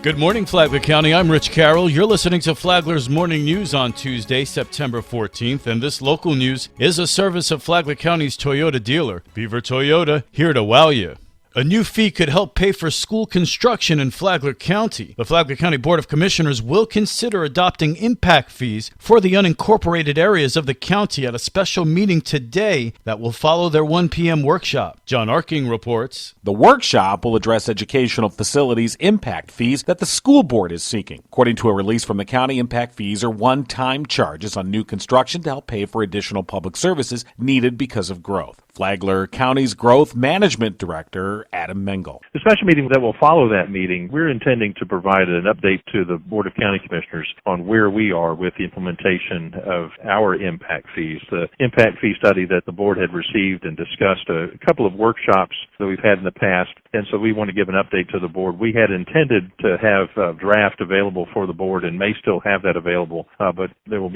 Good morning, Flagler County. I'm Rich Carroll. You're listening to Flagler's Morning News on Tuesday, September 14th, and this local news is a service of Flagler County's Toyota dealer. Beaver Toyota, here to wow you. A new fee could help pay for school construction in Flagler County. The Flagler County Board of Commissioners will consider adopting impact fees for the unincorporated areas of the county at a special meeting today that will follow their 1 p.m. workshop. John Arking reports. The workshop will address educational facilities impact fees that the school board is seeking. According to a release from the county, impact fees are one-time charges on new construction to help pay for additional public services needed because of growth. Flagler County's Growth Management Director, Adam Mengel. The special meeting that will follow that meeting, we're intending to provide an update to the Board of County Commissioners on where we are with the implementation of our impact fees. The impact fee study that the board had received and discussed a couple of workshops that we've had in the past, and so we want to give an update to the board. We had intended to have a draft available for the board and may still have that available, but there will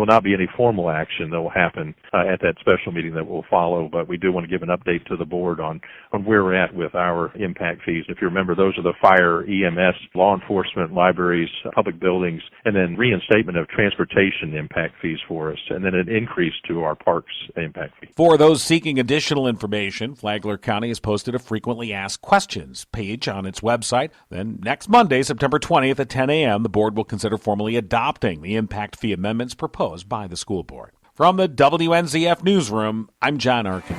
not be any formal action that will happen at that special meeting that will follow. But we do want to give an update to the board on where we're at with our impact fees. If you remember, those are the fire, EMS, law enforcement, libraries, public buildings, and then reinstatement of transportation impact fees for us, and then an increase to our parks impact fee. For those seeking additional information, Flagler County has posted a frequently asked questions page on its website. Then next Monday, September 20th at 10 a.m., the board will consider formally adopting the impact fee amendments proposed by the school board. From the WNZF Newsroom, I'm John Arkin.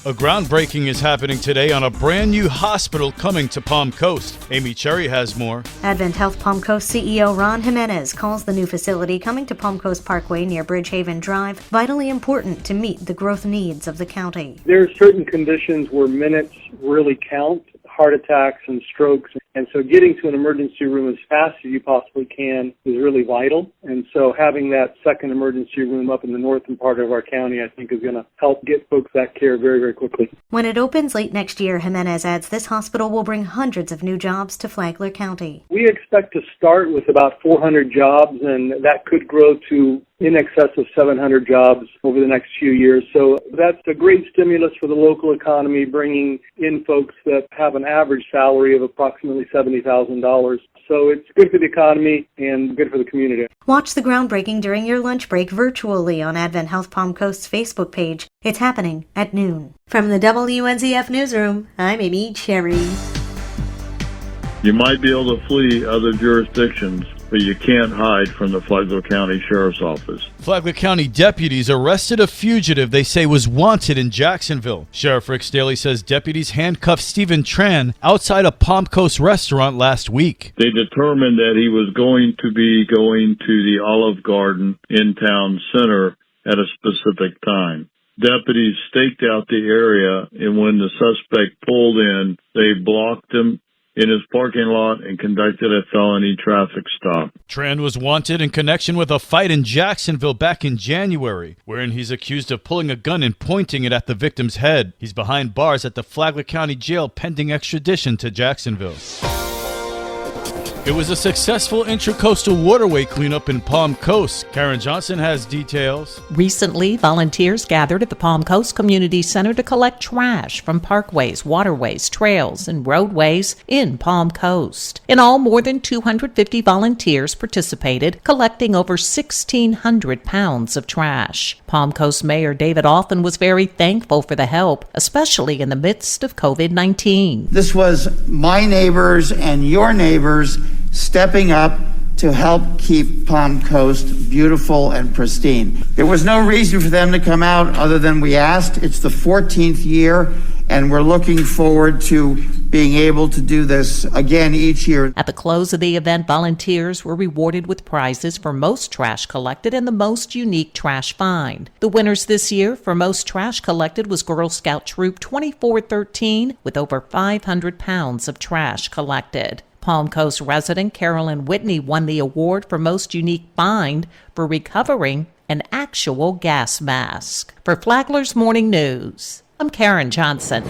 A groundbreaking is happening today on a brand new hospital coming to Palm Coast. Amy Cherry has more. Advent Health Palm Coast CEO Ron Jimenez calls the new facility coming to Palm Coast Parkway near Bridgehaven Drive vitally important to meet the growth needs of the county. There are certain conditions where minutes really count, heart attacks and strokes. And so getting to an emergency room as fast as you possibly can is really vital. And so having that second emergency room up in the northern part of our county, I think, is going to help get folks that care very, very quickly. When it opens late next year, Jimenez adds this hospital will bring hundreds of new jobs to Flagler County. We expect to start with about 400 jobs, and that could grow to in excess of 700 jobs over the next few years. So that's a great stimulus for the local economy, bringing in folks that have an average salary of approximately $70,000. So it's good for the economy and good for the community. Watch the groundbreaking during your lunch break virtually on Advent Health Palm Coast's Facebook page. It's happening at noon. From the WNZF Newsroom, I'm Amy Cherry. You might be able to flee other jurisdictions, but you can't hide from the Flagler County Sheriff's Office. Flagler County deputies arrested a fugitive they say was wanted in Jacksonville. Sheriff Rick Staley says deputies handcuffed Stephen Tran outside a Palm Coast restaurant last week. They determined that he was going to be going to the Olive Garden in town center at a specific time. Deputies staked out the area, and when the suspect pulled in, they blocked him in his parking lot and conducted a felony traffic stop. Tran was wanted in connection with a fight in Jacksonville back in January, wherein he's accused of pulling a gun and pointing it at the victim's head. He's behind bars at the Flagler County Jail pending extradition to Jacksonville. It was a successful intracoastal waterway cleanup in Palm Coast. Karen Johnson has details. Recently, volunteers gathered at the Palm Coast Community Center to collect trash from parkways, waterways, trails, and roadways in Palm Coast. In all, more than 250 volunteers participated, collecting over 1,600 pounds of trash. Palm Coast Mayor David Alton was very thankful for the help, especially in the midst of COVID-19. This was my neighbors and your neighbors stepping up to help keep Palm Coast beautiful and pristine. There was no reason for them to come out other than we asked. It's the 14th year, and we're looking forward to being able to do this again each year. At the close of the event, volunteers were rewarded with prizes for most trash collected and the most unique trash find. The winners this year for most trash collected was Girl Scout Troop 2413 with over 500 pounds of trash collected. Palm Coast resident Carolyn Whitney won the award for most unique find for recovering an actual gas mask. For Flagler's Morning News, I'm Karen Johnson.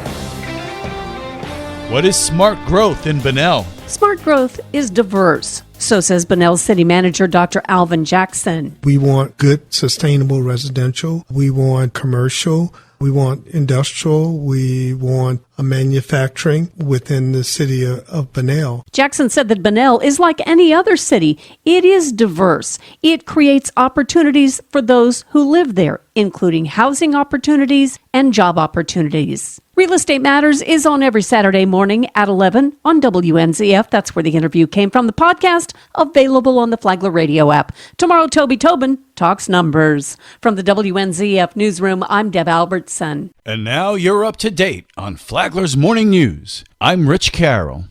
What is smart growth in Bunnell? Smart growth is diverse. So says Bunnell City Manager Dr. Alvin Jackson. We want good, sustainable residential. We want commercial. We want industrial, we want a manufacturing within the city of Bunnell. Jackson said that Bunnell is like any other city. It is diverse. It creates opportunities for those who live there, including housing opportunities and job opportunities. Real Estate Matters is on every Saturday morning at 11 on WNZF. That's where the interview came from. The podcast available on the Flagler radio app. Tomorrow, Toby Tobin talks numbers. From the WNZF newsroom, I'm Deb Albertson. And now you're up to date on Flagler's Morning News. I'm Rich Carroll.